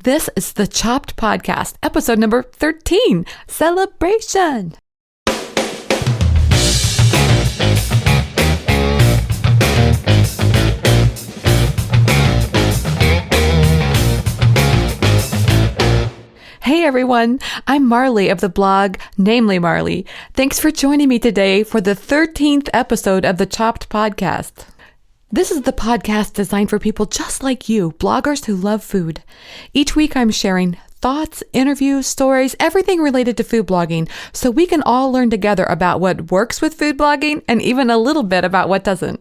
This is the Chopped Podcast, episode number 13, Celebration. Hey everyone, I'm Marley of the blog Namely Marley. Thanks for joining me today for the 13th episode of the Chopped Podcast. This is the podcast designed for people just like you, bloggers who love food. Each week I'm sharing thoughts, interviews, stories, everything related to food blogging, so we can all learn together about what works with food blogging and even a little bit about what doesn't.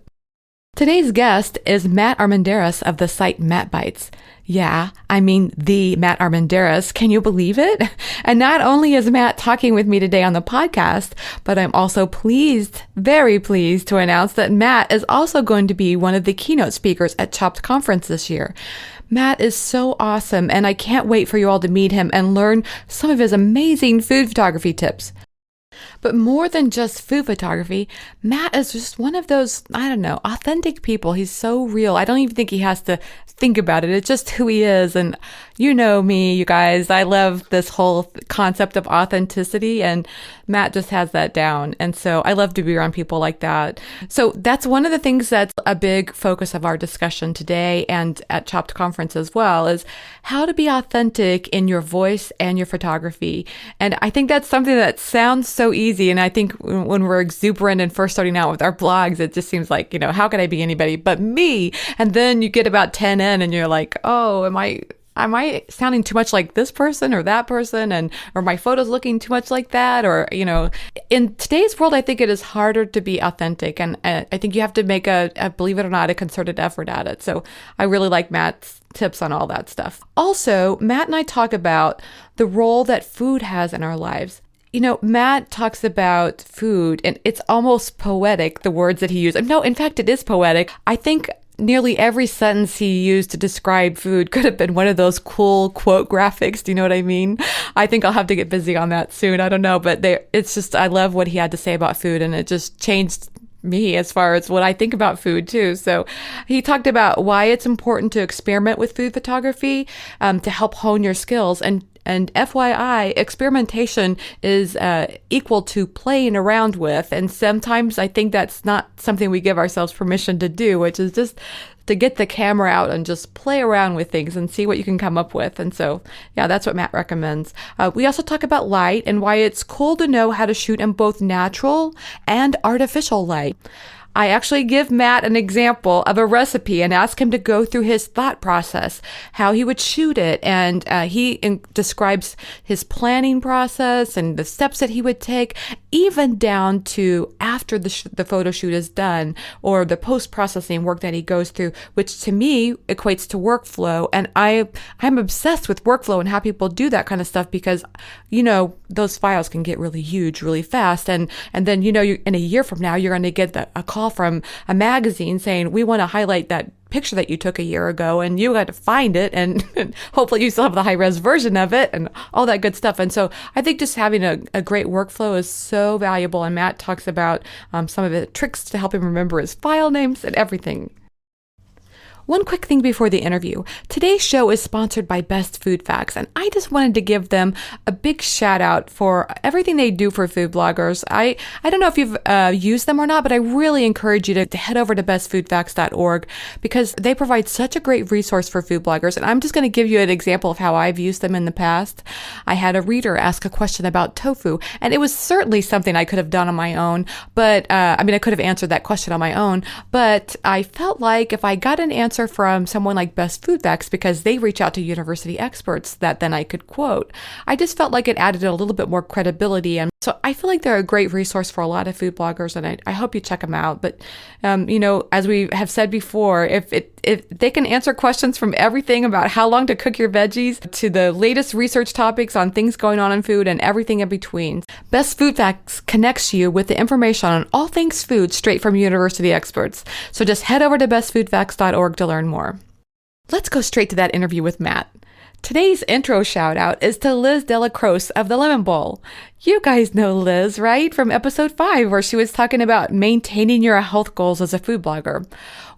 Today's guest is Matt Armendariz of the site Matt Bites. Yeah, I mean the Matt Armendariz. Can you believe it? And not only is Matt talking with me today on the podcast, but I'm also pleased, very pleased to announce that Matt is also going to be one of the keynote speakers at Chopped Conference this year. Matt is so awesome, and I can't wait for you all to meet him and learn some of his amazing food photography tips. But more than just food photography, Matt is just one of those, authentic people. He's so real. I don't even think he has to think about it. It's just who he is. And you know me, you guys, I love this whole concept of authenticity, and Matt just has that down. And so I love to be around people like that. So that's one of the things that's a big focus of our discussion today and at Chopped Conference as well, is how to be authentic in your voice and your photography. And I think that's something that sounds so easy. And I think when we're exuberant and first starting out with our blogs, it just seems like, how could I be anybody but me? And then you get about 10 in and you're like, oh, am I sounding too much like this person or that person, and or my photos looking too much like that? Or, in today's world, I think it is harder to be authentic. And I think you have to make believe it or not, a concerted effort at it. So I really like Matt's tips on all that stuff. Also, Matt and I talk about the role that food has in our lives. Matt talks about food, and it's almost poetic, the words that he used. No, in fact, it is poetic. I think nearly every sentence he used to describe food could have been one of those cool quote graphics. Do you know what I mean? I think I'll have to get busy on that soon. I don't know, but it's just, I love what he had to say about food, and it just changed me as far as what I think about food too. So he talked about why it's important to experiment with food photography to help hone your skills. And FYI, experimentation is equal to playing around with. And sometimes I think that's not something we give ourselves permission to do, which is just to get the camera out and just play around with things and see what you can come up with. And so, yeah, that's what Matt recommends. We also talk about light and why it's cool to know how to shoot in both natural and artificial light. I actually give Matt an example of a recipe and ask him to go through his thought process, how he would shoot it. And he describes his planning process and the steps that he would take, even down to after the photo shoot is done, or the post-processing work that he goes through, which to me equates to workflow. And I'm obsessed with workflow and how people do that kind of stuff, because, those files can get really huge really fast. And then, in a year from now, you're going to get a call from a magazine saying, we want to highlight that picture that you took a year ago, and you got to find it, and hopefully you still have the high-res version of it and all that good stuff. And so I think just having a great workflow is so valuable, and Matt talks about some of the tricks to help him remember his file names and everything. One quick thing before the interview. Today's show is sponsored by Best Food Facts, and I just wanted to give them a big shout out for everything they do for food bloggers. I don't know if you've used them or not, but I really encourage you to head over to bestfoodfacts.org, because they provide such a great resource for food bloggers. And I'm just going to give you an example of how I've used them in the past. I had a reader ask a question about tofu, and it was certainly something I could have done on my own, but I could have answered that question on my own, but I felt like if I got an answer from someone like Best Food Facts, because they reach out to university experts that then I could quote, I just felt like it added a little bit more credibility. And so I feel like they're a great resource for a lot of food bloggers, and I hope you check them out. But, as we have said before, if they can answer questions from everything about how long to cook your veggies to the latest research topics on things going on in food and everything in between. Best Food Facts connects you with the information on all things food straight from university experts. So just head over to bestfoodfacts.org to learn more. Let's go straight to that interview with Matt. Today's intro shout out is to Liz Delacroce of the Lemon Bowl. You guys know Liz, right? From episode 5, where she was talking about maintaining your health goals as a food blogger.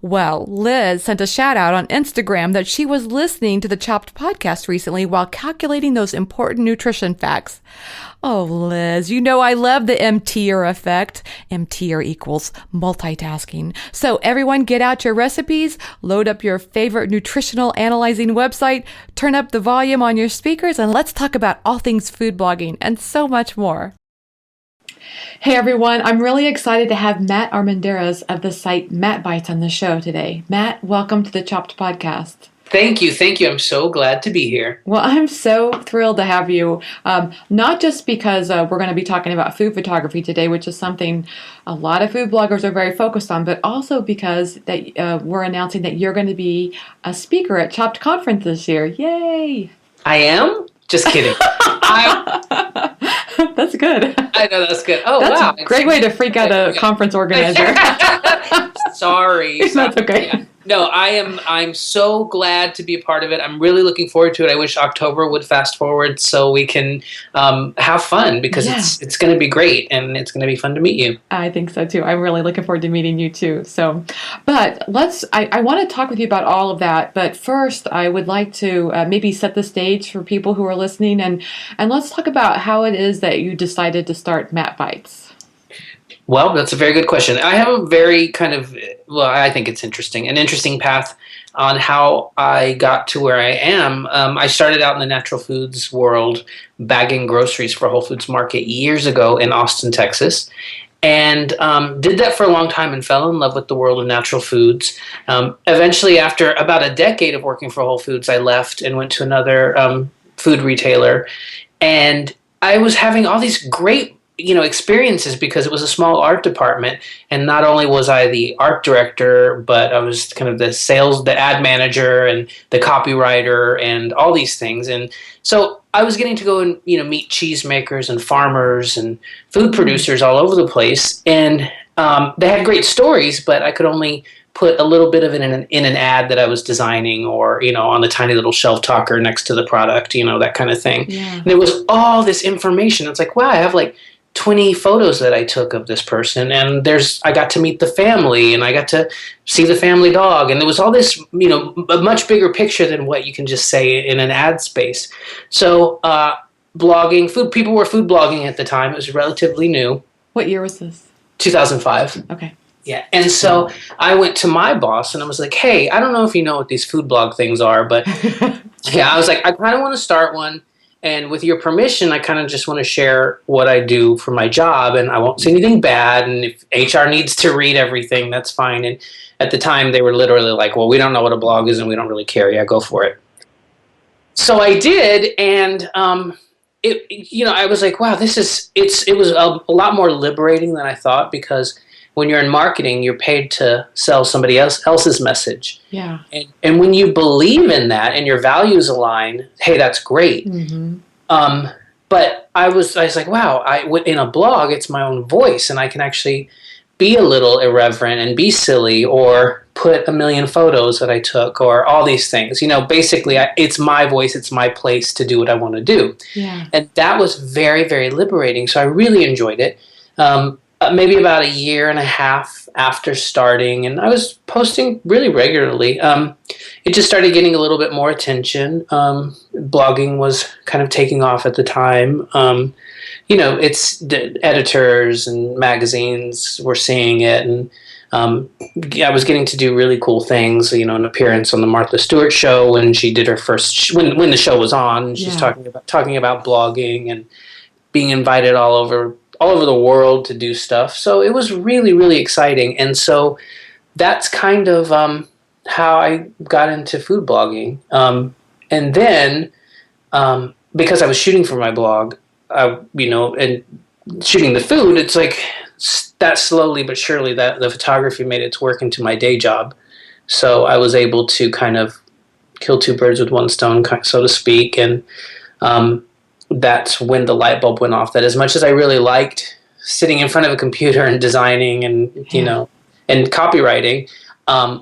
Well, Liz sent a shout out on Instagram that she was listening to the Chopped podcast recently while calculating those important nutrition facts. Oh, Liz, you know I love the MTer effect. MTer equals multitasking. So everyone get out your recipes, load up your favorite nutritional analyzing website, turn up the volume on your speakers, and let's talk about all things food blogging and so much more. Hey everyone, I'm really excited to have Matt Armendariz of the site Matt Bites on the show today. Matt, welcome to the Chopped podcast. Thank you. I'm so glad to be here. Well, I'm so thrilled to have you, not just because we're going to be talking about food photography today, which is something a lot of food bloggers are very focused on, but also because that we're announcing that you're going to be a speaker at Chopped Conference this year. Yay! I am? Just kidding. That's good. I know, that's good. Oh, that's wow. That's a great way to freak out a conference organizer. Sorry. That's okay. Yeah. No, I'm so glad to be a part of it. I'm really looking forward to it. I wish October would fast forward so we can have fun because it's going to be great and it's going to be fun to meet you. I think so too. I'm really looking forward to meeting you too. So, but I want to talk with you about all of that. But first, I would like to maybe set the stage for people who are listening and let's talk about how it is that you decided to start Matt Bites. Well, that's a very good question. I have a very I think it's an interesting path on how I got to where I am. I started out in the natural foods world, bagging groceries for Whole Foods Market years ago in Austin, Texas, and did that for a long time and fell in love with the world of natural foods. Eventually, after about a decade of working for Whole Foods, I left and went to another food retailer, and I was having all these great experiences because it was a small art department, and not only was I the art director, but I was kind of the ad manager and the copywriter and all these things. And so I was getting to go and meet cheesemakers and farmers and food producers all over the place, and they had great stories, but I could only put a little bit of it in an ad that I was designing, or on the tiny little shelf talker next to the product, that kind of thing. Yeah. And there was all this information. It's like, wow, I have like 20 photos that I took of this person, and I got to meet the family, and I got to see the family dog, and there was all this, a much bigger picture than what you can just say in an ad space. So blogging, people were food blogging at the time. It was relatively new. What year was this? 2005. Okay. Yeah, and so I went to my boss, and I was like, hey, I don't know if you know what these food blog things are, but yeah, I was like, I kind of want to start one. And with your permission, I kind of just want to share what I do for my job, and I won't say anything bad. And if HR needs to read everything, that's fine. And at the time, they were literally like, well, we don't know what a blog is, and we don't really care. Yeah, go for it. So I did, and I was like, wow, it was a lot more liberating than I thought, because when you're in marketing, you're paid to sell somebody else's message. Yeah. And when you believe in that and your values align, hey, that's great. Mm-hmm. But I was like, wow, in a blog, it's my own voice, and I can actually be a little irreverent and be silly, or put a million photos that I took, or all these things. Basically, it's my voice, it's my place to do what I want to do. Yeah. And that was very, very liberating. So I really enjoyed it. Maybe about a year and a half after starting, and I was posting really regularly. It just started getting a little bit more attention. Blogging was kind of taking off at the time. It's the editors and magazines were seeing it, and I was getting to do really cool things. An appearance on the Martha Stewart show when she did her first when the show was on. She's talking about blogging and being invited all over the world to do stuff. So it was really, really exciting. And so that's kind of how I got into food blogging. And then because I was shooting for my blog, and shooting the food, it's like that slowly but surely that the photography made its work into my day job. So I was able to kind of kill two birds with one stone, so to speak. And that's when the light bulb went off, that as much as I really liked sitting in front of a computer and designing and, and copywriting,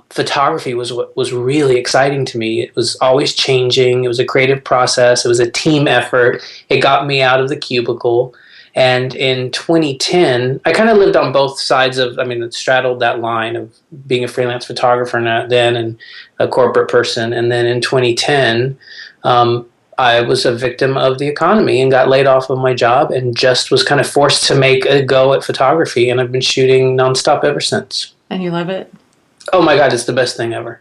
photography was what was really exciting to me. It was always changing. It was a creative process. It was a team effort. It got me out of the cubicle. And in 2010, I kind of lived on both sides of, I mean, it straddled that line of being a freelance photographer then and a corporate person. And then in 2010, I was a victim of the economy and got laid off of my job and just was kind of forced to make a go at photography. And I've been shooting nonstop ever since. And you love it? Oh my God, it's the best thing ever.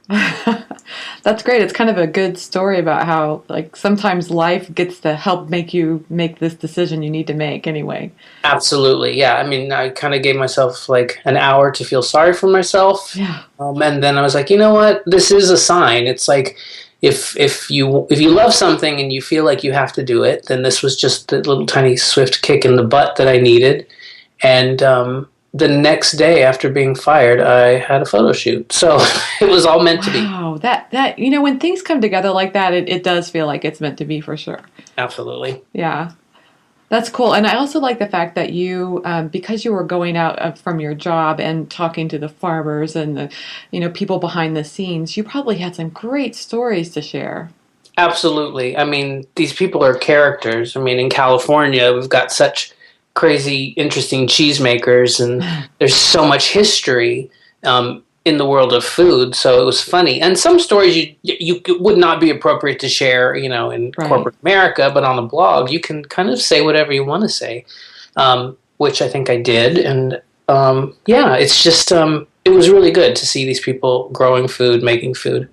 That's great. It's kind of a good story about how, like, sometimes life gets to help make you make this decision you need to make anyway. Absolutely, yeah. I mean, I kind of gave myself like an hour to feel sorry for myself. Yeah. And then I was like, you know what? This is a sign. It's like if you love something and you feel like you have to do it, then this was just the little tiny swift kick in the butt that I needed. And the next day after being fired, I had a photo shoot. So it was all meant to be. Wow, that when things come together like that, it does feel like it's meant to be for sure. Absolutely. Yeah. That's cool. And I also like the fact that you, because you were going out from your job and talking to the farmers and the, people behind the scenes, you probably had some great stories to share. Absolutely. I mean, these people are characters. I mean, in California, we've got such crazy, interesting cheesemakers, and there's so much history in the world of food. So it was funny, and some stories you would not be appropriate to share, in corporate America, but on a blog, you can kind of say whatever you want to say, which I think I did, and it's just it was really good to see these people growing food, making food.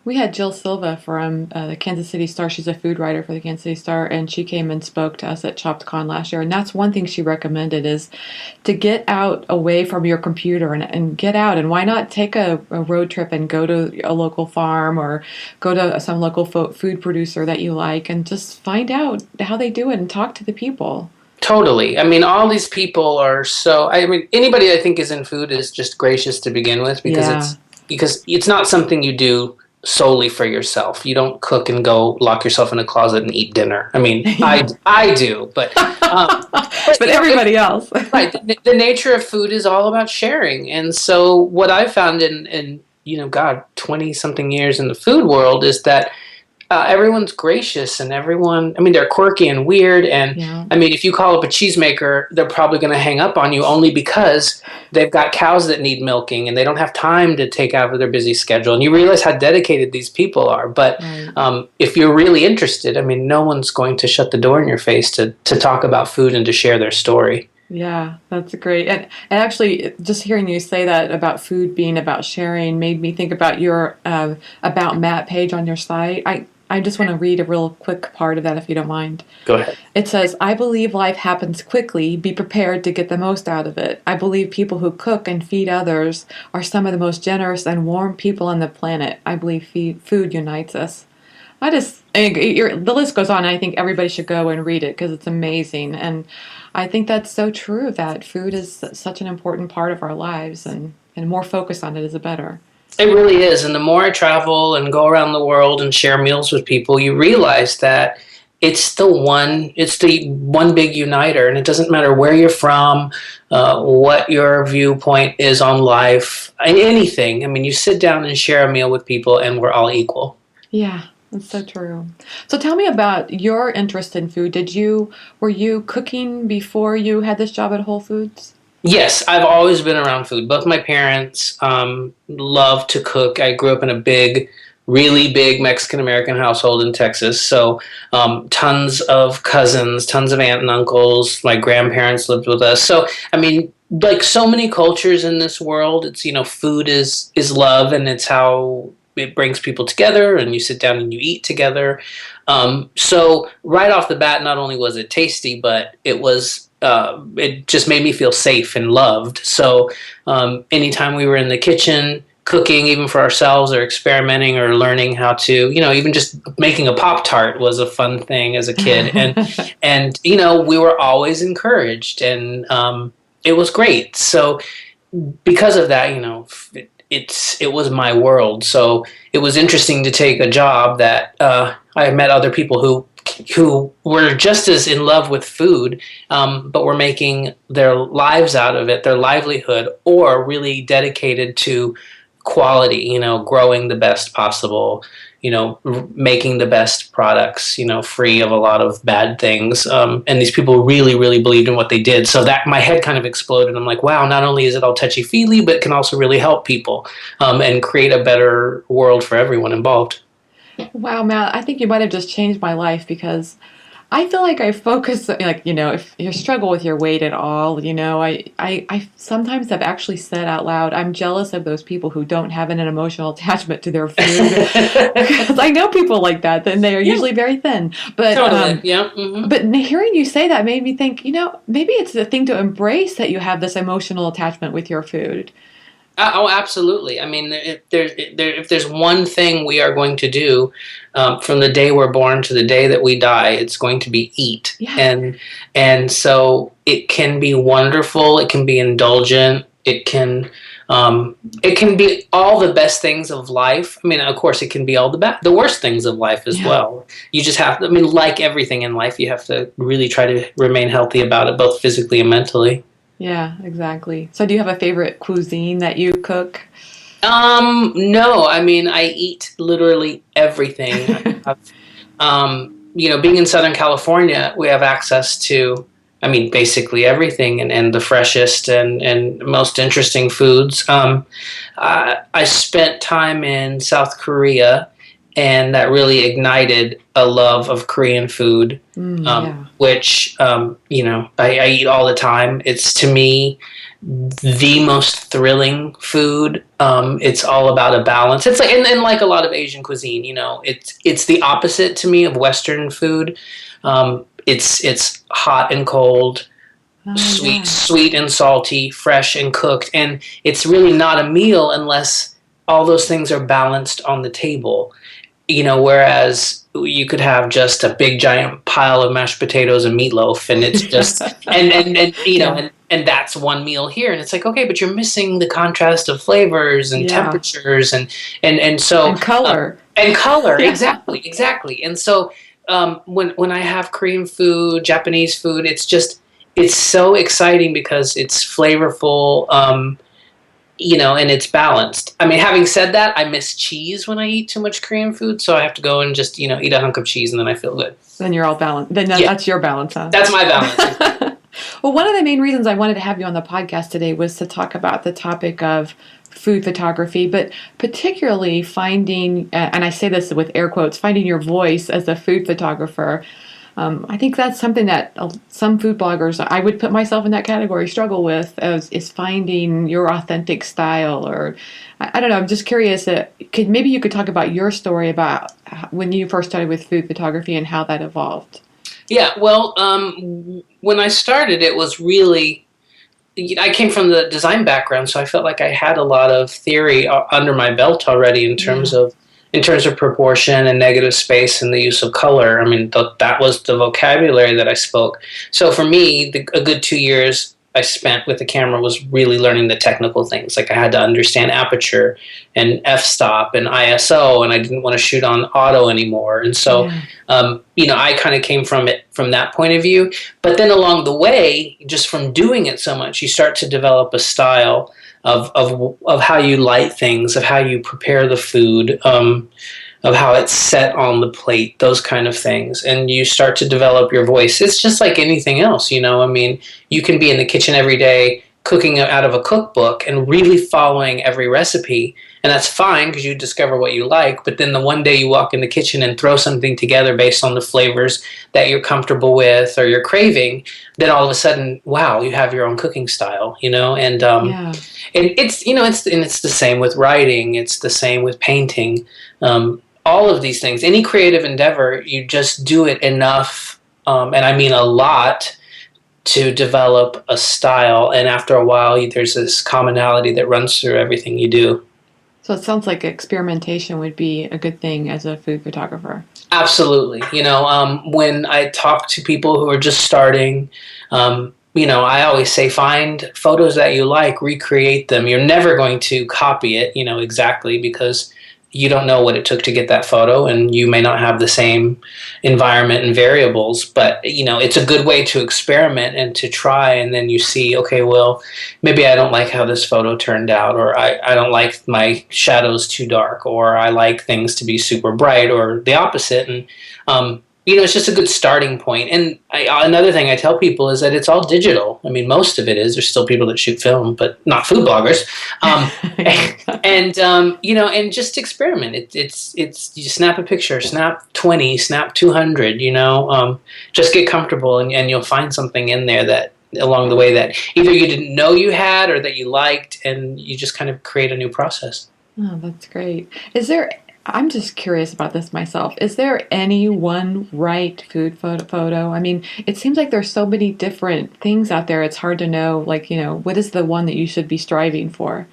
We had Jill Silva from the Kansas City Star. She's a food writer for the Kansas City Star, and she came and spoke to us at ChoppedCon last year. And that's one thing she recommended is to get out away from your computer and get out. And why not take a road trip and go to a local farm or go to some local food producer that you like and just find out how they do it and talk to the people. Totally. I mean, all these people are anybody I think is in food is just gracious to begin with because it's not something you do solely for yourself. You don't cook and go lock yourself in a closet and eat dinner. I mean, I do, but everybody else. Right. The nature of food is all about sharing. And so what I found in 20 something years in the food world is that everyone's gracious and they're quirky and weird. And I mean, if you call up a cheesemaker, they're probably going to hang up on you only because they've got cows that need milking and they don't have time to take out of their busy schedule. And you realize how dedicated these people are. But if you're really interested, I mean, no one's going to shut the door in your face to talk about food and to share their story. Yeah, that's great. And actually, just hearing you say that about food being about sharing made me think about your About Matt page on your site. I just want to read a real quick part of that, if you don't mind. Go ahead. It says, I believe life happens quickly. Be prepared to get the most out of it. I believe people who cook and feed others are some of the most generous and warm people on the planet. I believe food unites us. The list goes on. I think everybody should go and read it because it's amazing. And I think that's so true that food is such an important part of our lives, and more focus on it is the better. It really is. And the more I travel and go around the world and share meals with people, you realize that it's the one big uniter. And it doesn't matter where you're from, what your viewpoint is on life, anything. I mean, you sit down and share a meal with people and we're all equal. Yeah, that's so true. So tell me about your interest in food. Were you cooking before you had this job at Whole Foods? Yes, I've always been around food. Both my parents love to cook. I grew up in a really big Mexican-American household in Texas. So tons of cousins, tons of aunt and uncles. My grandparents lived with us. So, I mean, like so many cultures in this world, it's, food is love, and it's how it brings people together, and you sit down and you eat together. So right off the bat, not only was it tasty, but it just made me feel safe and loved. So anytime we were in the kitchen cooking, even for ourselves, or experimenting or learning how to, even just making a Pop-Tart was a fun thing as a kid. And we were always encouraged, and it was great. So because of that, it was my world. So it was interesting to take a job that I met other people who were just as in love with food, but were making their lives out of it, their livelihood, or really dedicated to quality, growing the best possible making the best products, free of a lot of bad things. And these people really, really believed in what they did. So that my head kind of exploded. I'm like, wow, not only is it all touchy-feely, but it can also really help people and create a better world for everyone involved. Wow, Matt, I think you might have just changed my life, because I feel like I focus, like, if you struggle with your weight at all, I sometimes have actually said out loud, I'm jealous of those people who don't have an emotional attachment to their food. Because I know people like that, and they are usually very thin. But, Totally. Yeah. Mm-hmm. But hearing you say that made me think, maybe it's the thing to embrace that you have this emotional attachment with your food. Oh, absolutely. I mean, if there's one thing we are going to do from the day we're born to the day that we die, it's going to be eat. Yeah. And so it can be wonderful. It can be indulgent. It can be all the best things of life. I mean, of course, it can be all the worst things of life as well. You just have to, like everything in life, you have to really try to remain healthy about it, both physically and mentally. Yeah, exactly. So do you have a favorite cuisine that you cook? No, I mean, I eat literally everything. Being in Southern California, we have access to, basically everything and the freshest and most interesting foods. I spent time in South Korea, and that really ignited a love of Korean food, which, I eat all the time. It's, to me, the most thrilling food. It's all about a balance. It's like, and like a lot of Asian cuisine, it's the opposite to me of Western food. It's hot and cold, sweet and salty, fresh and cooked. And it's really not a meal unless all those things are balanced on the table. Whereas you could have just a big giant pile of mashed potatoes and meatloaf, and it's just and that's one meal here, and it's like, okay, but you're missing the contrast of flavors and temperatures and so and color exactly. And so when I have Korean food, Japanese food, it's so exciting because it's flavorful. And it's balanced. I mean, having said that, I miss cheese when I eat too much Korean food, so I have to go and just, eat a hunk of cheese, and then I feel good. Then you're all balanced. Then that's your balance, huh? That's my balance. Well, one of the main reasons I wanted to have you on the podcast today was to talk about the topic of food photography, but particularly finding, and I say this with air quotes, finding your voice as a food photographer. I think that's something that some food bloggers, I would put myself in that category, struggle with, is finding your authentic style. Or I don't know, I'm just curious, maybe you could talk about your story about when you first started with food photography and how that evolved. Yeah, well, when I started, it was really, I came from the design background, so I felt like I had a lot of theory under my belt already in terms of proportion and negative space and the use of color. I mean, that was the vocabulary that I spoke. So for me, a good 2 years I spent with the camera was really learning the technical things. Like I had to understand aperture and f-stop and ISO, and I didn't want to shoot on auto anymore. And so, I kind of came from that point of view. But then along the way, just from doing it so much, you start to develop a style of how you light things, of how you prepare the food, of how it's set on the plate, those kind of things. And you start to develop your voice. It's just like anything else, I mean, you can be in the kitchen every day cooking out of a cookbook and really following every recipe. And that's fine because you discover what you like. But then the one day you walk in the kitchen and throw something together based on the flavors that you're comfortable with or you're craving, then all of a sudden, wow, you have your own cooking style, and it's the same with writing. It's the same with painting. All of these things, any creative endeavor, you just do it enough, and I mean a lot, to develop a style. And after a while, there's this commonality that runs through everything you do. So it sounds like experimentation would be a good thing as a food photographer. Absolutely. When I talk to people who are just starting, I always say, find photos that you like, recreate them. You're never going to copy it, exactly, because you don't know what it took to get that photo, and you may not have the same environment and variables, but it's a good way to experiment and to try, and then you see, okay, well, maybe I don't like how this photo turned out, or I don't like my shadows too dark, or I like things to be super bright, or the opposite. And it's just a good starting point. And another thing I tell people is that it's all digital. I mean, most of it is. There's still people that shoot film, but not food bloggers. And just experiment. It's you snap a picture, snap 20, snap 200. Just get comfortable, and you'll find something in there that along the way that either you didn't know you had or that you liked, and you just kind of create a new process. Oh, that's great. I'm just curious about this myself. Is there any one right food photo? I mean, it seems like there's so many different things out there. It's hard to know, what is the one that you should be striving for?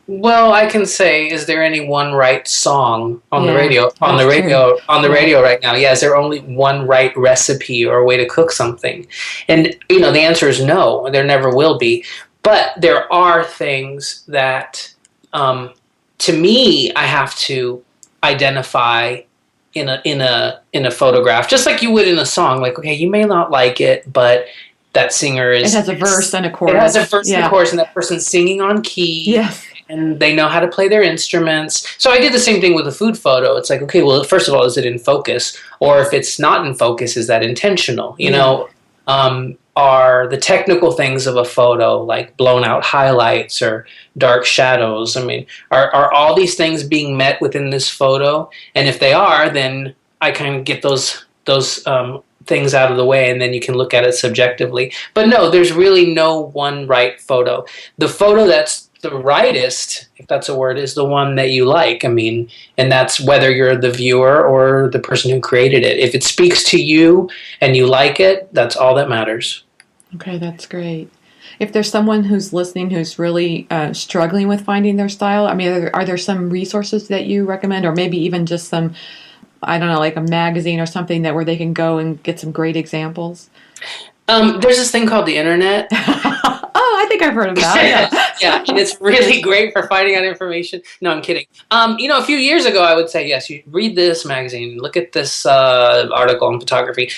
Well, I can say, is there any one right song on the radio? On the radio right now, is there only one right recipe or way to cook something? And the answer is no. There never will be. But there are things that, to me, I have to identify in a photograph, just like you would in a song. Like, okay, you may not like it, but that singer is. It has a verse and a chorus. It has a verse and a chorus, and that person's singing on key. Yes. And they know how to play their instruments. So I did the same thing with a food photo. It's like, okay, well, first of all, is it in focus? Or if it's not in focus, is that intentional? Are the technical things of a photo, like blown out highlights or dark shadows, I mean, are all these things being met within this photo? And if they are, then I kind of get those things out of the way, and then you can look at it subjectively. But no, there's really no one right photo. The photo that's the rightest, if that's a word, is the one that you like. I mean, and that's whether you're the viewer or the person who created it. If it speaks to you and you like it, that's all that matters. Okay, that's great. If there's someone who's listening who's really struggling with finding their style, I mean, are there some resources that you recommend, or maybe even just some, I don't know, like a magazine or something where they can go and get some great examples? There's this thing called the internet. Oh, I think I've heard of that. Yeah, and it's really great for finding out information. No, I'm kidding. A few years ago, I would say, yes, you read this magazine, look at this article on photography.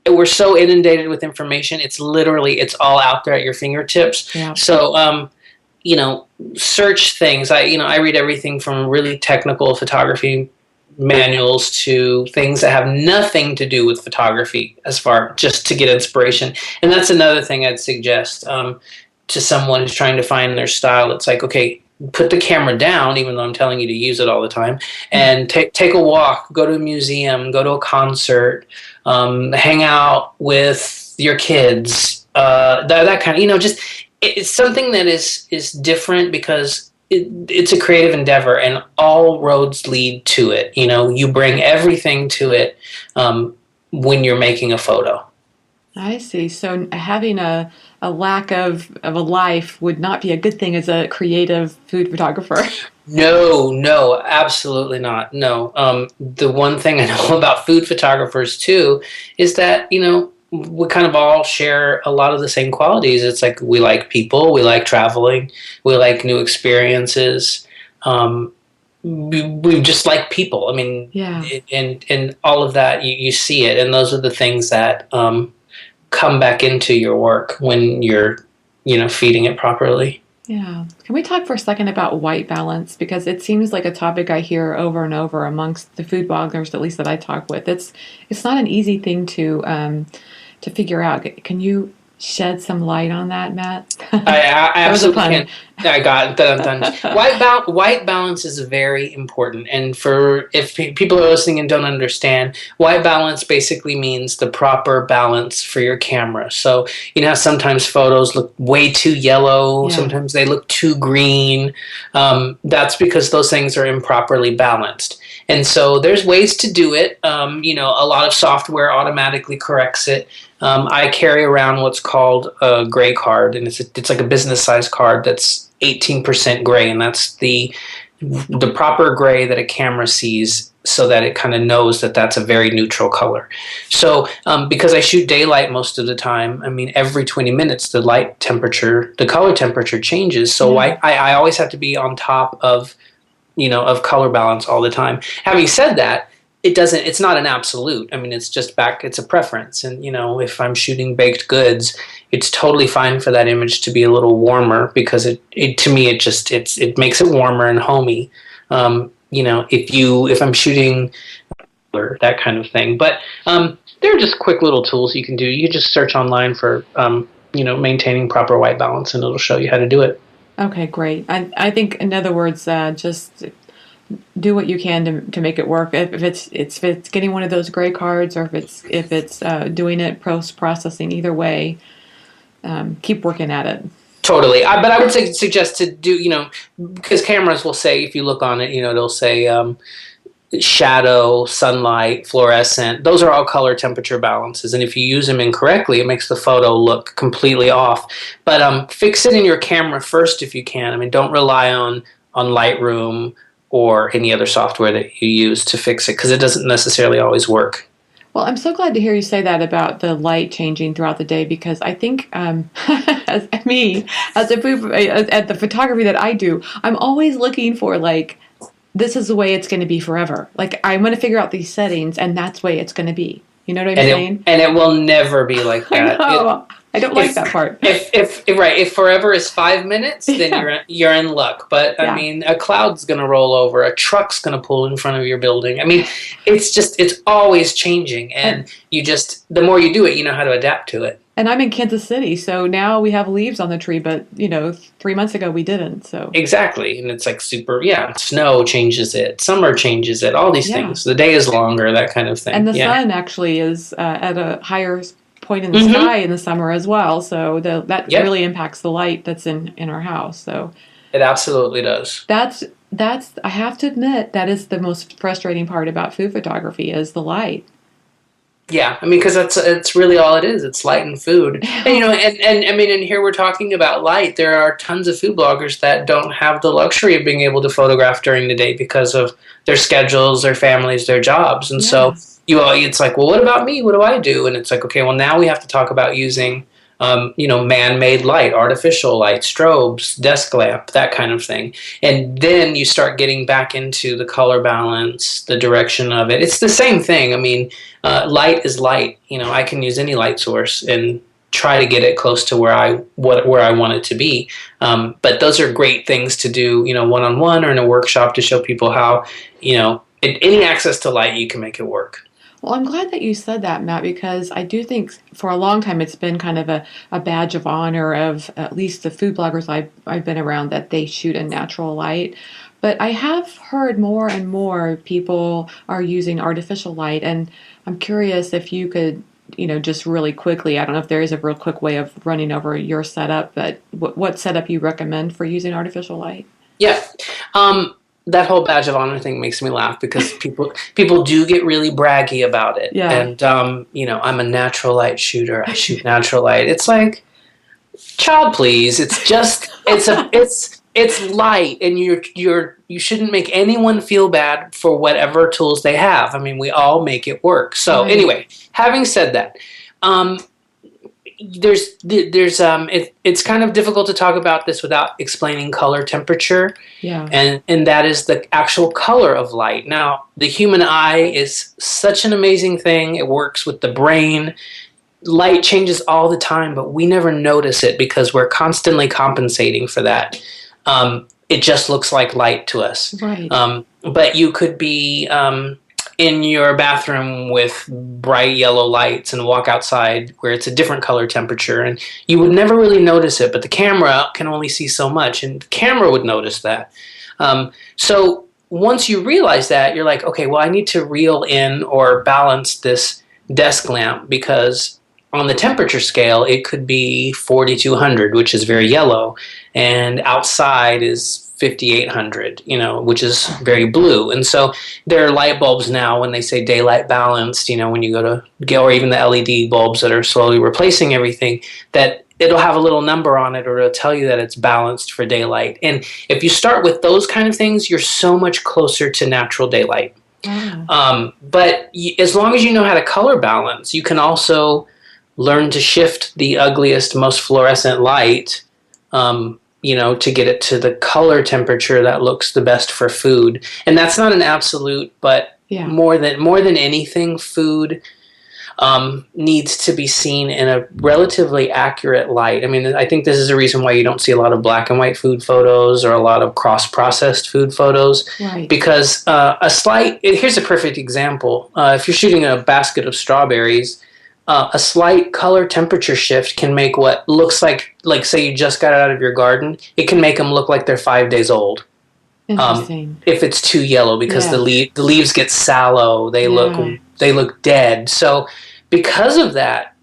We're so inundated with information. It's all out there at your fingertips. Yeah. So, search things. I read everything from really technical photography manuals to things that have nothing to do with photography, just to get inspiration. And that's another thing I'd suggest to someone who's trying to find their style. It's like, okay, put the camera down, even though I'm telling you to use it all the time, and take a walk, go to a museum, go to a concert, hang out with your kids, that kind of, just it's something that is different, because it's a creative endeavor, and all roads lead to it. You bring everything to it when you're making a photo. I see. So having a lack of a life would not be a good thing as a creative food photographer. No, absolutely not. No. The one thing I know about food photographers too is that, we kind of all share a lot of the same qualities. It's like we like people, we like traveling, we like new experiences. We just like people. I mean, yeah. And all of that, you see it, and those are the things that come back into your work when you're, feeding it properly. Yeah. Can we talk for a second about white balance? Because it seems like a topic I hear over and over amongst the food bloggers, at least that I talk with. It's not an easy thing to figure out. Can you shed some light on that, Matt? I absolutely can. I got it. Done. White balance is very important. And if people are listening and don't understand, white balance basically means the proper balance for your camera. So, sometimes photos look way too yellow. Yeah. Sometimes they look too green. That's because those things are improperly balanced. And so there's ways to do it. A lot of software automatically corrects it. I carry around what's called a gray card, and it's like a business size card that's 18% gray, and that's the proper gray that a camera sees, so that it kind of knows that that's a very neutral color. So because I shoot daylight most of the time, I mean, every 20 minutes the color temperature changes. So I always have to be on top of of color balance all the time. Having said that, it's not an absolute. I mean, it's a preference. And, if I'm shooting baked goods, it's totally fine for that image to be a little warmer because to me, it makes it warmer and homey. If I'm shooting that kind of thing, but, there are just quick little tools you can do. You just search online for, maintaining proper white balance and it'll show you how to do it. Okay, great. I think, in other words, just do what you can to make it work. If it's getting one of those gray cards, or if it's doing it post processing, either way, keep working at it. Totally, but I would suggest to do because cameras will say, if you look on it, they'll say shadow, sunlight, fluorescent. Those are all color temperature balances, and if you use them incorrectly, it makes the photo look completely off. But fix it in your camera first if you can. I mean, don't rely on Lightroom or any other software that you use to fix it, because it doesn't necessarily always work. Well, I'm so glad to hear you say that about the light changing throughout the day, because I think at the photography that I do, I'm always looking for, like, this is the way it's going to be forever. Like, I'm going to figure out these settings, and that's the way it's going to be. You know what I'm saying? And it will never be like that. I know. I don't like that part. If forever is 5 minutes, then you're in luck. But I mean, a cloud's going to roll over, a truck's going to pull in front of your building. I mean, it's always changing, and the more you do it, you know how to adapt to it. And I'm in Kansas City, so now we have leaves on the tree, but 3 months ago we didn't. So exactly, and it's like snow changes it, summer changes it, all these things. The day is longer, that kind of thing. And the sun actually is at a higher point in the sky in the summer as well, so that really impacts the light that's in our house. So it absolutely does. That's I have to admit, that is the most frustrating part about food photography, is the light. Yeah, I mean, because it's really all it is. It's light and food. And I mean, and here we're talking about light. There are tons of food bloggers that don't have the luxury of being able to photograph during the day because of their schedules, their families, their jobs. And so it's like, well, what about me? What do I do? And it's like, okay, well, now we have to talk about using, man-made light, artificial light, strobes, desk lamp, that kind of thing. And then you start getting back into the color balance, the direction of it. It's the same thing. I mean, light is light. I can use any light source and try to get it close to where I want it to be. But those are great things to do, one-on-one or in a workshop, to show people how, any access to light, you can make it work. Well, I'm glad that you said that, Matt, because I do think for a long time it's been kind of a badge of honor of at least the food bloggers I've been around, that they shoot in natural light. But I have heard more and more people are using artificial light, and I'm curious if you could, just really quickly, I don't know if there is a real quick way of running over your setup, but what setup you recommend for using artificial light? Yeah. That whole badge of honor thing makes me laugh, because people do get really braggy about it. Yeah. And, I'm a natural light shooter. I shoot natural light. It's like, child, please. It's just, it's light, and you shouldn't make anyone feel bad for whatever tools they have. I mean, we all make it work. So anyway, having said that, it's kind of difficult to talk about this without explaining color temperature. Yeah. And that is the actual color of light. Now, the human eye is such an amazing thing. It works with the brain. Light changes all the time, but we never notice it because we're constantly compensating for that. It just looks like light to us. Right. But you could be in your bathroom with bright yellow lights and walk outside where it's a different color temperature, and you would never really notice it, but the camera can only see so much, and the camera would notice that. So once you realize that, you're like, okay, well, I need to reel in or balance this desk lamp, because on the temperature scale, it could be 4,200, which is very yellow, and outside is 5,800, which is very blue. And so there are light bulbs now, when they say daylight balanced, when you go to, or even the LED bulbs that are slowly replacing everything, that it'll have a little number on it, or it'll tell you that it's balanced for daylight. And if you start with those kind of things, you're so much closer to natural daylight. But as long as you know how to color balance, you can also learn to shift the ugliest, most fluorescent light to get it to the color temperature that looks the best for food. And that's not an absolute, but more than anything, food needs to be seen in a relatively accurate light. I mean, I think this is a reason why you don't see a lot of black and white food photos or a lot of cross-processed food photos. Right. Because here's a perfect example. If you're shooting a basket of strawberries, a slight color temperature shift can make what looks like say you just got it out of your garden, it can make them look like they're 5 days old. Interesting. If it's too yellow, because the leaves get sallow, they look dead. So because of that,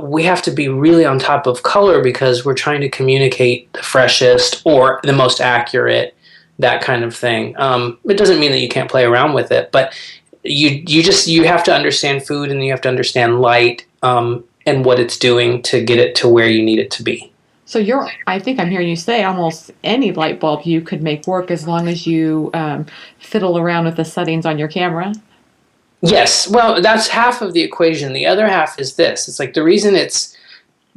we have to be really on top of color because we're trying to communicate the freshest or the most accurate, that kind of thing. It doesn't mean that you can't play around with it, but you have to understand food and you have to understand light and what it's doing to get it to where you need it to be. So I think I'm hearing you say almost any light bulb you could make work as long as you fiddle around with the settings on your camera. Yes. Well, that's half of the equation. The other half is this. It's like the reason it's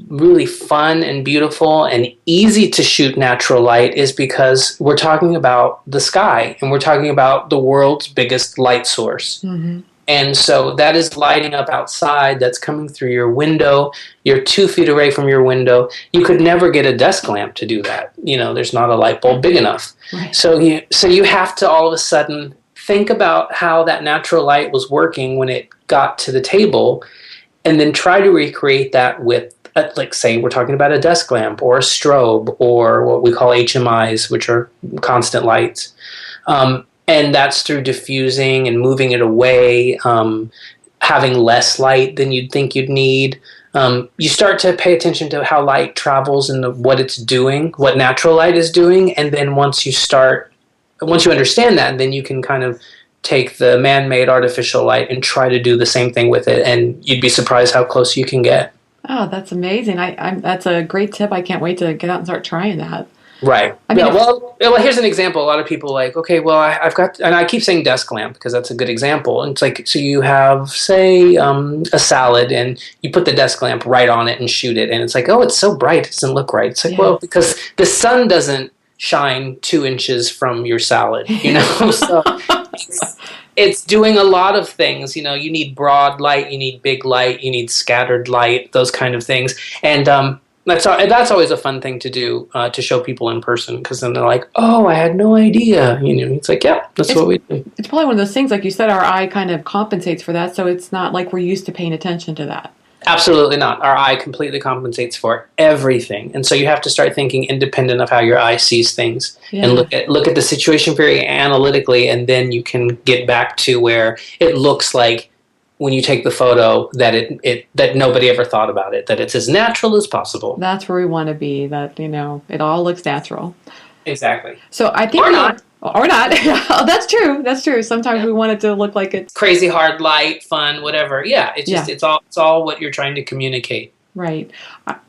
really fun and beautiful and easy to shoot natural light is because we're talking about the sky and we're talking about the world's biggest light source. Mm-hmm. And so that is lighting up outside. That's coming through your window. You're 2 feet away from your window. You could never get a desk lamp to do that. There's not a light bulb big enough. Right. So you have to all of a sudden think about how that natural light was working when it got to the table, and then try to recreate that with, say, we're talking about a desk lamp or a strobe or what we call HMIs, which are constant lights. And that's through diffusing and moving it away, having less light than you'd think you'd need. You start to pay attention to how light travels and what it's doing, what natural light is doing, and then once you understand that, then you can kind of take the man-made artificial light and try to do the same thing with it, and you'd be surprised how close you can get. Oh, that's amazing. That's a great tip. I can't wait to get out and start trying that. Right. Well, here's an example. A lot of people okay, well, I've got, and I keep saying desk lamp because that's a good example. And it's like, so you have, say, a salad and you put the desk lamp right on it and shoot it. And it's like, oh, it's so bright. It doesn't look right. It's like, well, because the sun doesn't shine 2 inches from your salad, so it's doing a lot of things. You need broad light, you need big light, you need scattered light, those kind of things. And, that's always a fun thing to do, to show people in person, because then they're like, oh, I had no idea. It's like, yeah, that's what we do. It's probably one of those things, like you said, our eye kind of compensates for that, so it's not like we're used to paying attention to that. Absolutely not. Our eye completely compensates for everything. And so you have to start thinking independent of how your eye sees things, and look at the situation very analytically, and then you can get back to where it looks like when you take the photo that that nobody ever thought about it, that it's as natural as possible. That's where we want to be, that, it all looks natural. Exactly. So I think Or not. That's true. Sometimes we want it to look like it's crazy hard light, fun, whatever. Yeah, it's all what you're trying to communicate. Right.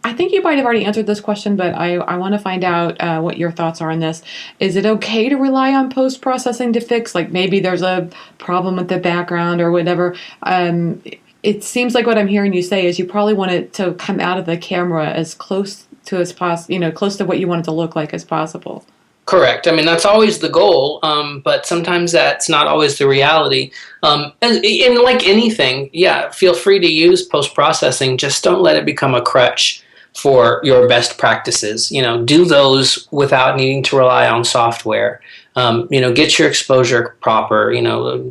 I think you might have already answered this question, but I want to find out what your thoughts are on this. Is it okay to rely on post-processing to fix, like maybe there's a problem with the background or whatever? It seems like what I'm hearing you say is you probably want it to come out of the camera as close to as possible, close to what you want it to look like as possible. Correct. I mean, that's always the goal, but sometimes that's not always the reality. And like anything, feel free to use post-processing. Just don't let it become a crutch for your best practices. Do those without needing to rely on software. Get your exposure proper,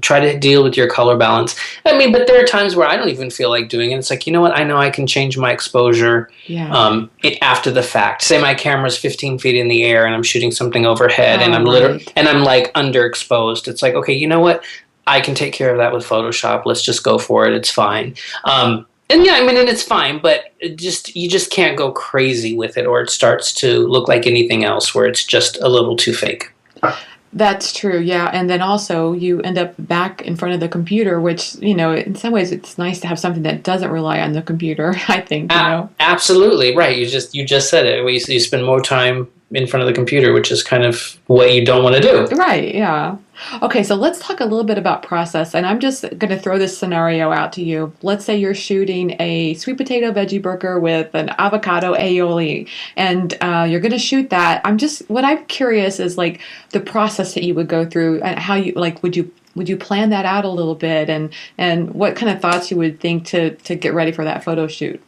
try to deal with your color balance. I mean, but there are times where I don't even feel like doing it. It's like, what? I know I can change my exposure after the fact. Say my camera's 15 feet in the air and I'm shooting something overhead and I'm like underexposed. It's like, okay, you know what? I can take care of that with Photoshop. Let's just go for it. It's fine. And it's fine, but you just can't go crazy with it, or it starts to look like anything else where it's just a little too fake. That's true, yeah. And then also you end up back in front of the computer, which, in some ways it's nice to have something that doesn't rely on the computer, I think, Absolutely, right. You just said it. You spend more time in front of the computer, which is kind of what you don't want to do. Right, yeah. Okay, so let's talk a little bit about process. And I'm just going to throw this scenario out to you. Let's say you're shooting a sweet potato veggie burger with an avocado aioli, and you're going to shoot that. What I'm curious is like the process that you would go through, and how you like would you plan that out a little bit, and what kind of thoughts you would think to get ready for that photo shoot?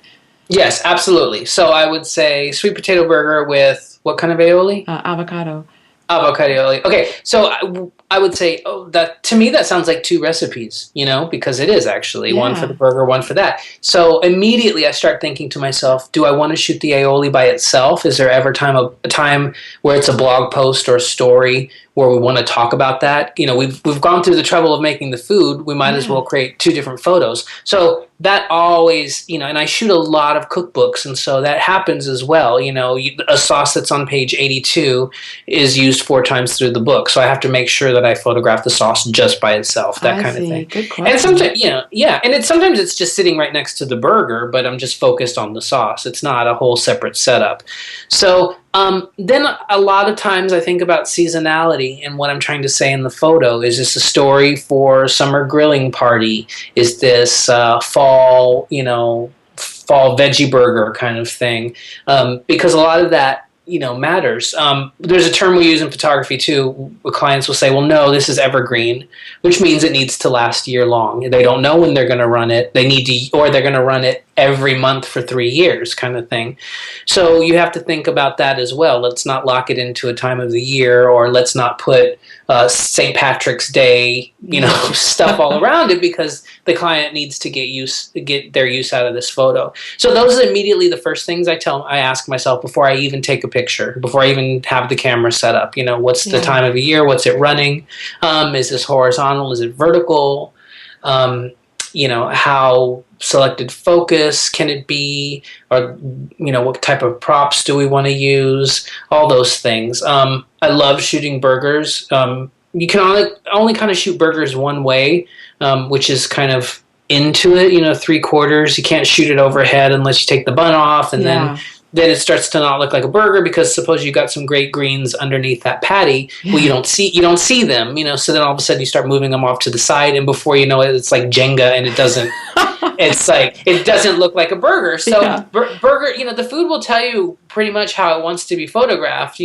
Yes, absolutely. So I would say sweet potato burger with what kind of aioli? Avocado. Avocado aioli. Okay, so I would say, that to me that sounds like two recipes, because it is actually one for the burger, one for that. So immediately I start thinking to myself, do I want to shoot the aioli by itself? Is there ever a time where it's a blog post or a story where we want to talk about that? We've gone through the trouble of making the food. We might as well create two different photos. So that always, and I shoot a lot of cookbooks, and so that happens as well. A sauce that's on page 82 is used 4 times through the book, so I have to make sure that I photograph the sauce just by itself, that kind of thing. Good question. And sometimes, and sometimes it's just sitting right next to the burger, but I'm just focused on the sauce. It's not a whole separate setup. So then a lot of times I think about seasonality, and what I'm trying to say in the photo. Is this a story for summer grilling party? Is this fall veggie burger kind of thing? Because a lot of that, matters. There's a term we use in photography too, where clients will say, well, no, this is evergreen, which means it needs to last year long. They don't know when they're going to run it. Or they're going to run it every month for 3 years kind of thing. So you have to think about that as well. Let's not lock it into a time of the year, or let's not put St. Patrick's Day, stuff all around it, because the client needs to get their use out of this photo. So those are immediately the first things I ask myself before I even take a picture, before I even have the camera set up. What's the time of the year? What's it running? Is this horizontal? Is it vertical? How selected focus can it be? Or, what type of props do we want to use? All those things. I love shooting burgers. You can only kind of shoot burgers one way, which is kind of into it, 3/4. You can't shoot it overhead unless you take the bun off, and then it starts to not look like a burger, because suppose you got some great greens underneath that patty. Well, you don't see them, so then all of a sudden you start moving them off to the side, and before you know it, it's like Jenga, and it doesn't it's like it doesn't look like a burger. So burger, the food will tell you pretty much how it wants to be photographed,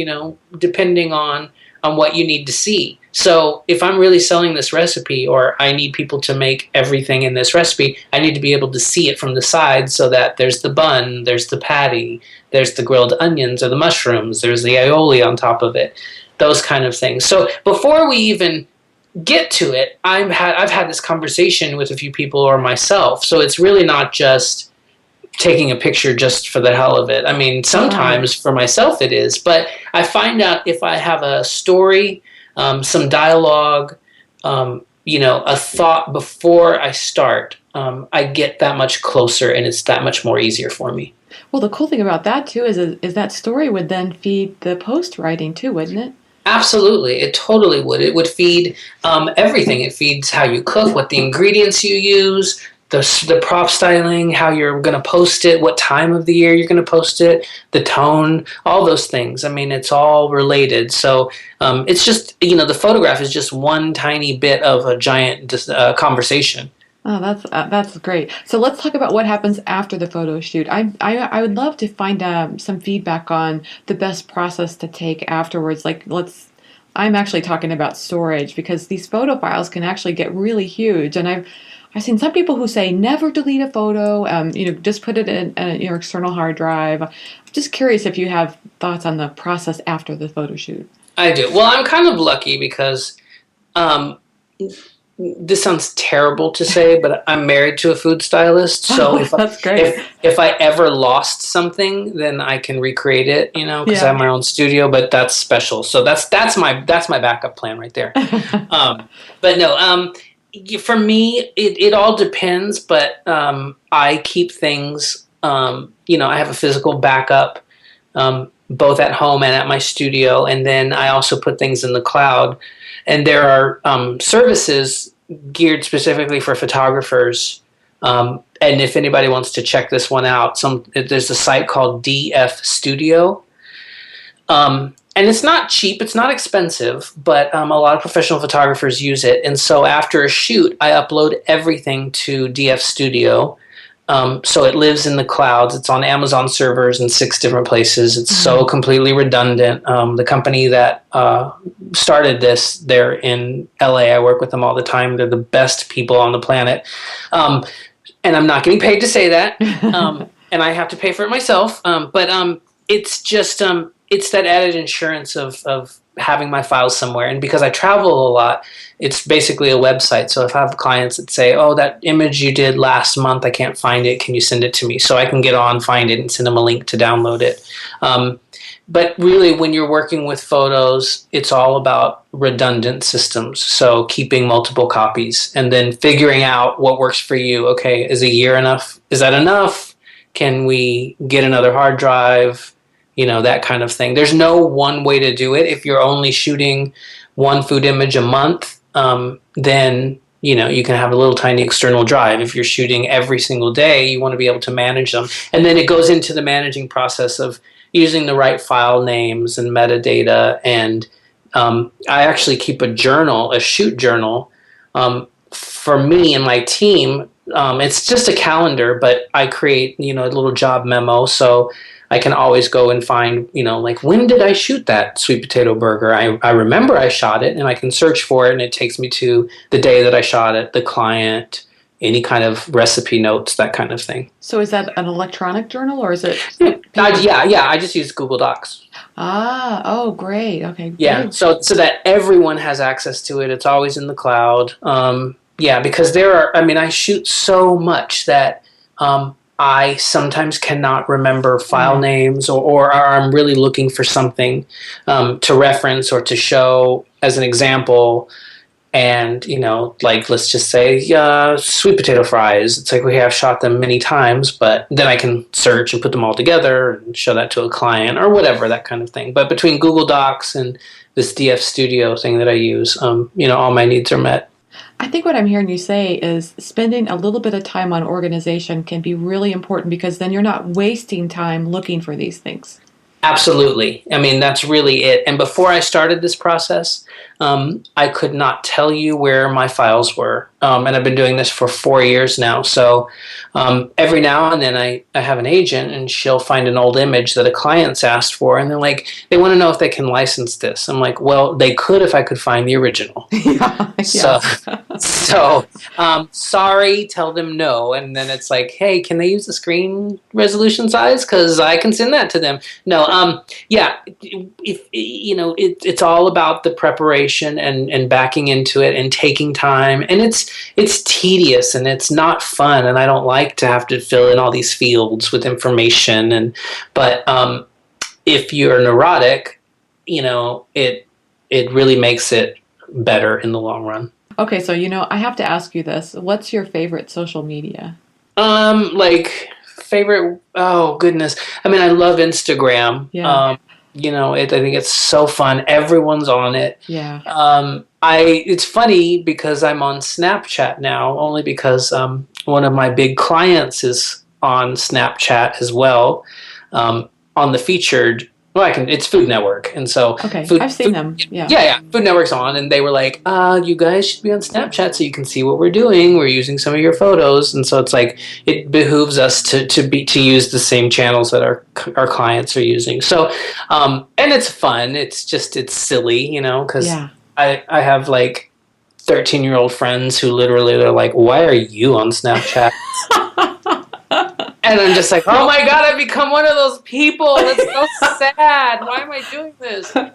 depending on what you need to see. So if I'm really selling this recipe, or I need people to make everything in this recipe, I need to be able to see it from the side, so that there's the bun, there's the patty, there's the grilled onions or the mushrooms, there's the aioli on top of it, those kind of things. So before we even get to it, I've had this conversation with a few people or myself. So it's really not just taking a picture just for the hell of it. I mean, sometimes for myself it is, but I find out if I have a story, some dialogue, a thought before I start, I get that much closer, and it's that much more easier for me. Well, the cool thing about that too is that story would then feed the post writing too, wouldn't it? Absolutely. It totally would. It would feed everything. It feeds how you cook, what the ingredients you use, the prop styling, how you're going to post it, what time of the year you're going to post it, the tone, all those things. I mean, it's all related. So it's just, the photograph is just one tiny bit of a giant conversation. Oh, that's great. So let's talk about what happens after the photo shoot. I would love to find some feedback on the best process to take afterwards. I'm actually talking about storage, because these photo files can actually get really huge, and I've seen some people who say never delete a photo. Just put it in your external hard drive. I'm just curious if you have thoughts on the process after the photo shoot. I do. Well, I'm kind of lucky because. This sounds terrible to say, but I'm married to a food stylist. So that's great. If I ever lost something, then I can recreate it, because I have my own studio. But that's special. So that's my backup plan right there. But no, for me, it all depends. But I keep things. I have a physical backup, both at home and at my studio, and then I also put things in the cloud. And there are services geared specifically for photographers. And if anybody wants to check this one out, there's a site called DF Studio. And And it's not cheap, it's not expensive, but a lot of professional photographers use it. And so after a shoot, I upload everything to DF Studio. So it lives in the clouds. It's on Amazon servers in 6 different places. It's so completely redundant. The company that started this, they're in LA. I work with them all the time. They're the best people on the planet. And I'm not getting paid to say that. And I have to pay for it myself. But it's just, it's that added insurance of having my files somewhere. And because I travel a lot, it's basically a website. So if I have clients that say, oh, that image you did last month, I can't find it. Can you send it to me? So I can get on, find it, and send them a link to download it. But really, when you're working with photos, it's all about redundant systems. So keeping multiple copies and then figuring out what works for you. Okay, is a year enough? Is that enough? Can we get another hard drive? That kind of thing. There's no one way to do it. If you're only shooting one food image a month, then, you can have a little tiny external drive. If you're shooting every single day, you want to be able to manage them. And then it goes into the managing process of using the right file names and metadata. And I actually keep a journal, a shoot journal, for me and my team. It's just a calendar, but I create, a little job memo. So I can always go and find, like, when did I shoot that sweet potato burger? I remember I shot it, and I can search for it, and it takes me to the day that I shot it, the client, any kind of recipe notes, that kind of thing. So is that an electronic journal, or is it? Yeah. I just use Google Docs. Oh, great. Okay. Yeah, great. so that everyone has access to it. It's always in the cloud. Because I shoot so much that I sometimes cannot remember file names or I'm really looking for something to reference or to show as an example. And, let's just say sweet potato fries. It's like we have shot them many times, but then I can search and put them all together and show that to a client or whatever, that kind of thing. But between Google Docs and this DF Studio thing that I use, all my needs are met. I think what I'm hearing you say is spending a little bit of time on organization can be really important because then you're not wasting time looking for these things. Absolutely. That's really it. And before I started this process, I could not tell you where my files were. And I've been doing this for 4 years now. So every now and then I have an agent and she'll find an old image that a client's asked for. And they're like, they want to know if they can license this. I'm like, well, they could if I could find the original. So sorry, tell them no. And then it's like, hey, can they use the screen resolution size? Because I can send that to them. No, it's all about the preparation and backing into it and taking time. And it's tedious and it's not fun. And I don't like to have to fill in all these fields with information. But if you're neurotic, it really makes it better in the long run. Okay, so I have to ask you this. What's your favorite social media? Favorite, oh goodness. I love Instagram. Yeah. I think it's so fun. Everyone's on it. Yeah. It's funny because I'm on Snapchat now, only because one of my big clients is on Snapchat as well. On the featured, it's Food Network, and so okay, I've seen them. Yeah. Food Network's on, and they were like, "You guys should be on Snapchat so you can see what we're doing. We're using some of your photos," and so it's like it behooves us to use the same channels that our clients are using. So, and it's fun. It's silly, because I have like 13-year-old friends who literally they're like, "Why are you on Snapchat?" And I'm just like, oh my God, I've become one of those people. It's so sad. Why am I doing this? But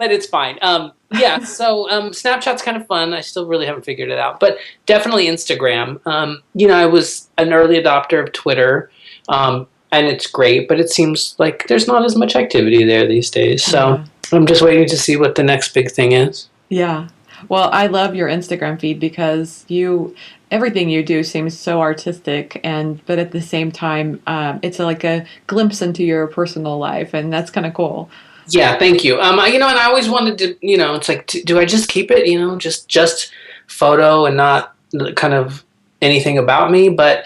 it's fine. So Snapchat's kind of fun. I still really haven't figured it out. But definitely Instagram. I was an early adopter of Twitter. And it's great, but it seems like there's not as much activity there these days. So I'm just waiting to see what the next big thing is. Yeah. Well, I love your Instagram feed because everything you do seems so artistic, but at the same time, it's like a glimpse into your personal life, and that's kind of cool. Yeah, thank you. And I always wanted to, it's like, do I just keep it, just photo and not kind of anything about me? But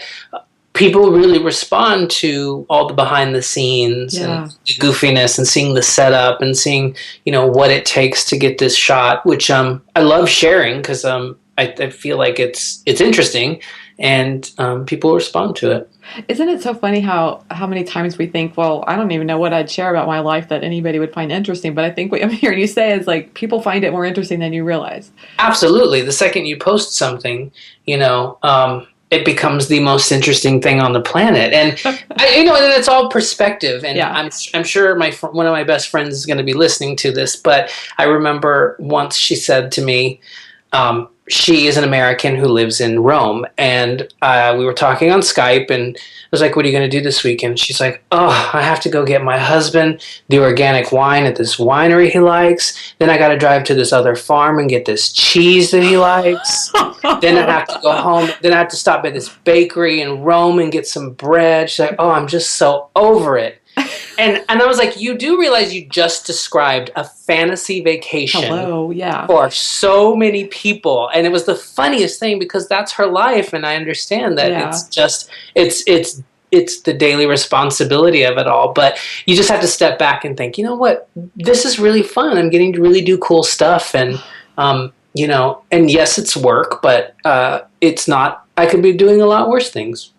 people really respond to all the behind the scenes and the goofiness and seeing the setup and seeing, what it takes to get this shot, which I love sharing because I feel like it's interesting and people respond to it. Isn't it so funny how many times we think, well, I don't even know what I'd share about my life that anybody would find interesting. But I think what I'm hearing you say is like people find it more interesting than you realize. Absolutely. The second you post something, it becomes the most interesting thing on the planet. And, and it's all perspective. And I'm sure one of my best friends is going to be listening to this. But I remember once she said to me, she is an American who lives in Rome, and we were talking on Skype, and I was like, what are you going to do this weekend? She's like, oh, I have to go get my husband the organic wine at this winery he likes. Then I got to drive to this other farm and get this cheese that he likes. Then I have to go home. Then I have to stop at this bakery in Rome and get some bread. She's like, oh, I'm just so over it. And I was like, you do realize you just described a fantasy vacation for so many people. And it was the funniest thing because that's her life. And I understand that it's just, it's the daily responsibility of it all. But you just have to step back and think, you know what, this is really fun. I'm getting to really do cool stuff. And, and yes, it's work, but it's not, I could be doing a lot worse things.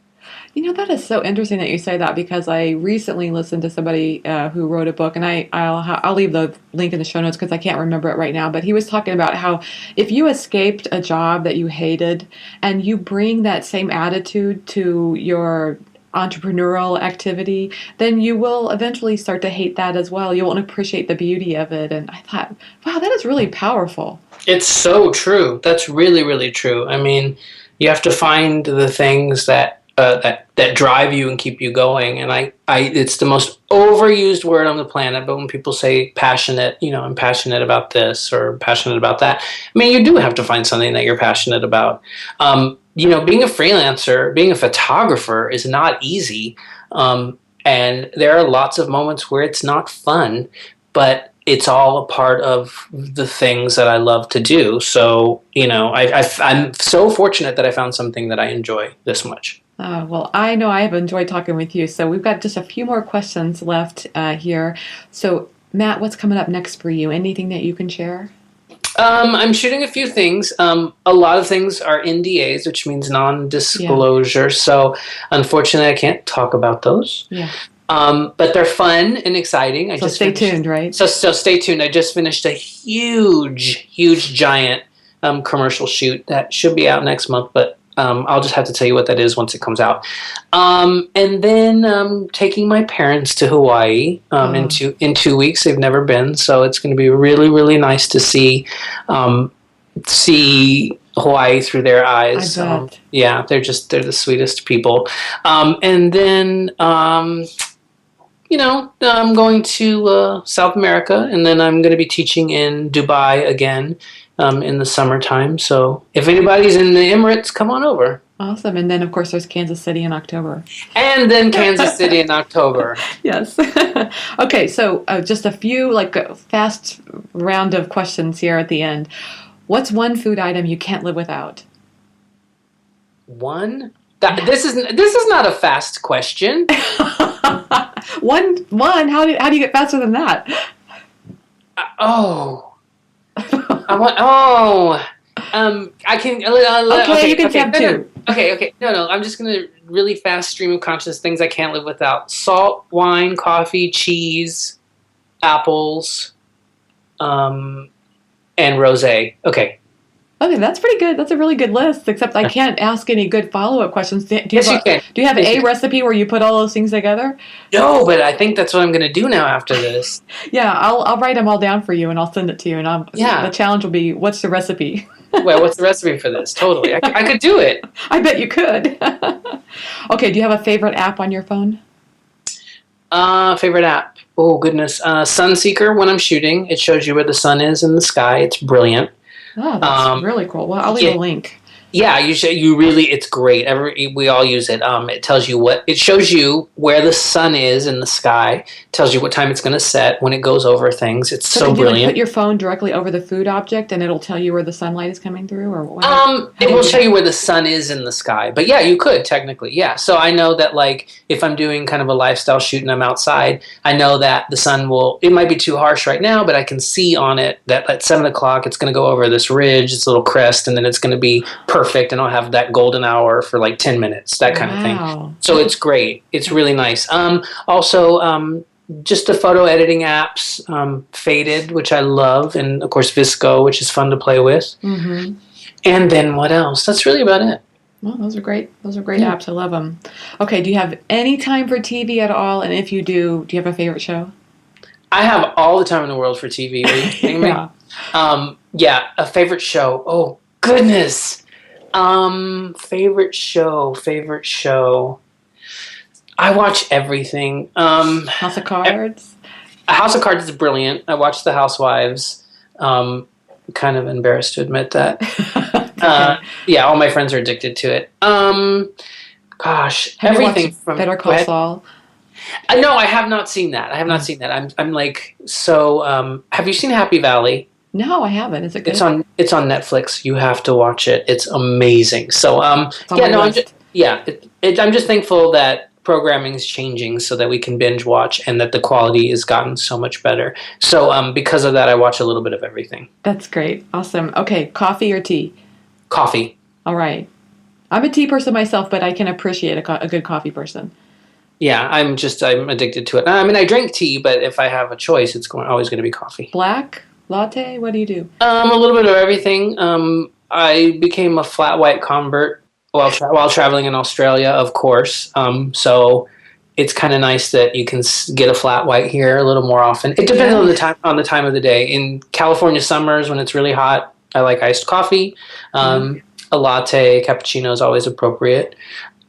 That is so interesting that you say that because I recently listened to somebody who wrote a book, and I'll leave the link in the show notes because I can't remember it right now, but he was talking about how if you escaped a job that you hated and you bring that same attitude to your entrepreneurial activity, then you will eventually start to hate that as well. You won't appreciate the beauty of it. And I thought, wow, that is really powerful. It's so true. That's really, really true. I mean, you have to find the things that drive you and keep you going. And it's the most overused word on the planet, but when people say passionate, I'm passionate about this or passionate about that, I mean, you do have to find something that you're passionate about. Being a freelancer, being a photographer is not easy. And there are lots of moments where it's not fun, but it's all a part of the things that I love to do. So, I'm so fortunate that I found something that I enjoy this much. Well, I know I have enjoyed talking with you. So we've got just a few more questions left here. So, Matt, what's coming up next for you? Anything that you can share? I'm shooting a few things. A lot of things are NDAs, which means non-disclosure. Yeah. So, unfortunately, I can't talk about those. Yeah. But they're fun and exciting. So stay tuned, right? So stay tuned. I just finished a huge, giant commercial shoot that should be out next month, but I'll just have to tell you what that is once it comes out. And then taking my parents to Hawaii in 2 weeks. They've never been, so it's going to be really, really nice to see Hawaii through their eyes. I bet. They're the sweetest people. And then I'm going to South America, and then I'm going to be teaching in Dubai again in the summertime. So if anybody's in the Emirates, come on over. Awesome. And then, of course, there's Kansas City in October. And then Kansas City in October. Yes. Okay, so just a few, fast round of questions here at the end. What's one food item you can't live without? One? This is not a fast question. One. How do you get faster than that? I can. Okay, you can have two. Okay. No. I'm just gonna really fast stream of consciousness things I can't live without: salt, wine, coffee, cheese, apples, and rosé. Okay. Okay, that's pretty good. That's a really good list, except I can't ask any good follow-up questions. Do you have a recipe where you put all those things together? No, but I think that's what I'm going to do now after this. Yeah, I'll write them all down for you, and I'll send it to you. And the challenge will be, what's the recipe? Well, what's the recipe for this? Totally. I could do it. I bet you could. Okay, do you have a favorite app on your phone? Favorite app? Oh, goodness. Sunseeker, when I'm shooting. It shows you where the sun is in the sky. It's brilliant. Oh, that's really cool. Well, I'll leave a link. Yeah, it's great. We all use it. It shows you where the sun is in the sky, tells you what time it's going to set when it goes over things. It's so can you brilliant. Put your phone directly over the food object and it'll tell you where the sunlight is coming through, or what? It will tell you where the sun is in the sky. But yeah, you could technically. Yeah. So I know that like if I'm doing kind of a lifestyle shoot and I'm outside, I know that the sun it might be too harsh right now, but I can see on it that at 7 o'clock it's going to go over this ridge, this little crest, and then it's going to be perfect, and I'll have that golden hour for like 10 minutes, that kind of thing. So it's great. It's really nice. Also, just the photo editing apps, Faded, which I love, and of course Visco, which is fun to play with. Mm-hmm. And then what else? That's really about it. Well, those are great. Those are great apps. I love them. Okay, do you have any time for TV at all? And if you do you have a favorite show? I have all the time in the world for TV. Are you kidding me? Yeah. A favorite show. Oh, goodness. Favorite show. I watch everything. House of Cards? House of Cards is brilliant. I watch The Housewives. Kind of embarrassed to admit that. Yeah, all my friends are addicted to it. Gosh, have everything from Better Call Saul. No, I have not seen that. I'm like so. Have you seen Happy Valley? No, I haven't. Is it good? It's on Netflix. You have to watch it. It's amazing. So I'm just thankful that programming is changing so that we can binge watch and that the quality has gotten so much better. So because of that, I watch a little bit of everything. That's great. Awesome. Okay, coffee or tea? Coffee. All right. I'm a tea person myself, but I can appreciate a good coffee person. Yeah, I'm addicted to it. I mean, I drink tea, but if I have a choice, it's always going to be coffee. Black? Latte? What do you do? A little bit of everything. I became a flat white convert while traveling in Australia, of course. So it's kind of nice that you can get a flat white here a little more often. It depends on the time of the day. In California summers, when it's really hot, I like iced coffee. A latte, cappuccino is always appropriate.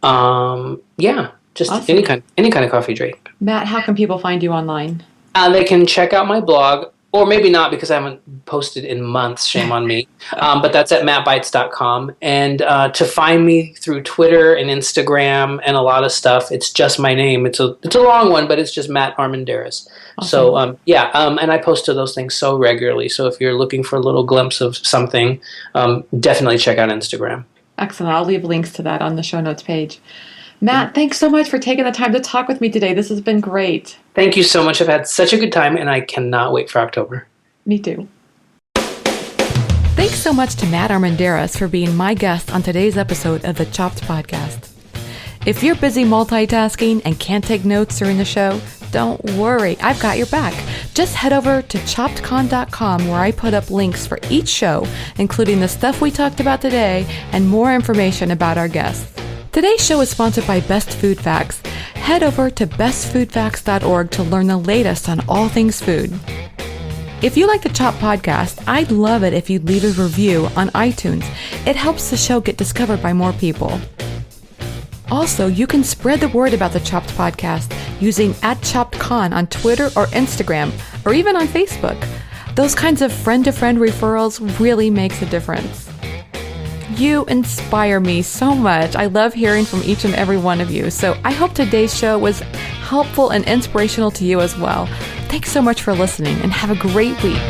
Just awesome. any kind of coffee drink. Matt, how can people find you online? They can check out my blog. Or maybe not, because I haven't posted in months, shame on me. But that's at mattbites.com. And to find me through Twitter and Instagram and a lot of stuff, it's just my name. It's a long one, but it's just Matt Armendariz. Awesome. So, and I post to those things so regularly. So if you're looking for a little glimpse of something, definitely check out Instagram. Excellent. I'll leave links to that on the show notes page. Matt, thanks so much for taking the time to talk with me today. This has been great. Thank you so much. I've had such a good time, and I cannot wait for October. Me too. Thanks so much to Matt Armendariz for being my guest on today's episode of the Chopped Podcast. If you're busy multitasking and can't take notes during the show, don't worry, I've got your back. Just head over to choppedcon.com where I put up links for each show, including the stuff we talked about today and more information about our guests. Today's show is sponsored by Best Food Facts. Head over to bestfoodfacts.org to learn the latest on all things food. If you like the Chopped Podcast, I'd love it if you'd leave a review on iTunes. It helps the show get discovered by more people. Also, you can spread the word about the Chopped Podcast using @ChoppedCon on Twitter or Instagram, or even on Facebook. Those kinds of friend-to-friend referrals really makes a difference. You inspire me so much. I love hearing from each and every one of you. So I hope today's show was helpful and inspirational to you as well. Thanks so much for listening and have a great week.